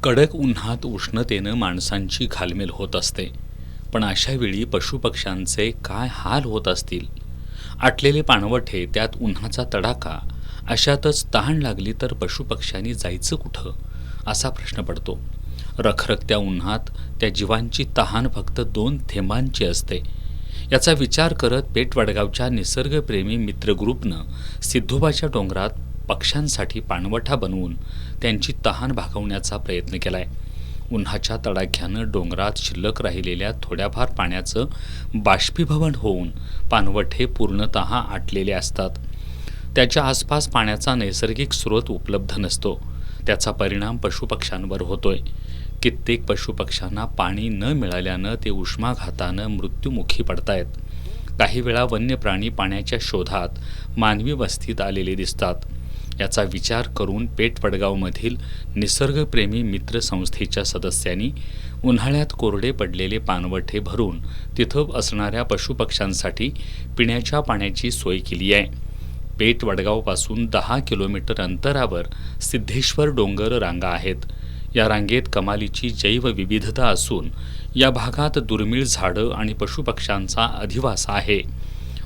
कडक उन्हात उष्णतेनं माणसांची घालमेल होत असते. पण अशा वेळी पशुपक्ष्यांचे काय हाल होत असतील. आटलेले पाणवठे, त्यात उन्हाचा तडाखा. अशातच तहान लागली तर पशुपक्ष्यांनी जायचं कुठं, असा प्रश्न पडतो. रखरखत्या उन्हात त्या जीवांची तहान फक्त 2 थेंबांची असते. याचा विचार करत पेठवडगावच्या निसर्गप्रेमी मित्र ग्रुपनं सिद्धोबाच्या डोंगरात पक्ष्यांसाठी पाणवठा बनवून त्यांची तहान भागवण्याचा प्रयत्न केलाय. उन्हाच्या तडाख्यानं डोंगरात शिल्लक राहिलेल्या थोड्याफार पाण्याचं बाष्पीभवन होऊन पाणवठे पूर्णतः आटलेले असतात. त्याच्या आसपास पाण्याचा नैसर्गिक स्रोत उपलब्ध नसतो. त्याचा परिणाम पशुपक्ष्यांवर होतोय. कित्येक पशुपक्ष्यांना पाणी न मिळाल्यानं ते उष्माघातानं मृत्युमुखी पडतायत. काही वेळा वन्य प्राणी पाण्याच्या शोधात मानवी वस्तीत आलेले दिसतात. याचा विचार करून पेठवडगावमधील निसर्गप्रेमी मित्र संस्थेच्या सदस्यांनी उन्हाळ्यात कोरडे पडलेले पाणवठे भरून तिथं असणाऱ्या पशुपक्ष्यांसाठी पिण्याच्या पाण्याची सोय केली आहे. पेठवडगावपासून 10 किलोमीटर अंतरावर सिद्धेश्वर डोंगर रांगा आहेत. या रांगेत कमालीची जैवविविधता असून या भागात दुर्मिळ झाडं आणि पशुपक्ष्यांचा अधिवास आहे.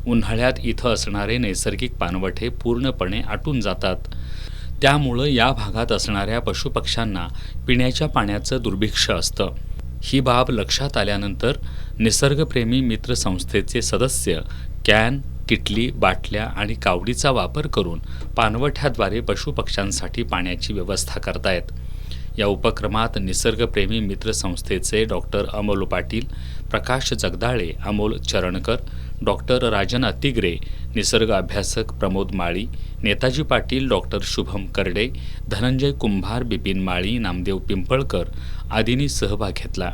उन्हाळ्यात इथं असणारे नैसर्गिक पाणवठे पूर्णपणे आटून जातात. त्यामुळं या भागात असणाऱ्या पशुपक्ष्यांना पिण्याच्या पाण्याचं दुर्भिक्ष्य असतं. ही बाब लक्षात आल्यानंतर निसर्गप्रेमी मित्र संस्थेचे सदस्य कॅन, किटली, बाटल्या आणि कावडीचा वापर करून पाणवठ्याद्वारे पशुपक्ष्यांसाठी पाण्याची व्यवस्था करतायत. या उपक्रमात निसर्गप्रेमी मित्र संस्थेचे डॉक्टर अमोल पाटील, प्रकाश जगदाळे, अमोल चरणकर, डॉक्टर राजन अतिग्रे, निसर्ग अभ्यासक प्रमोद माळी, नेताजी पाटील, डॉक्टर शुभम करडे, धनंजय कुंभार, बिपिन माळी, नामदेव पिंपळकर आदींनी सहभाग घेतला.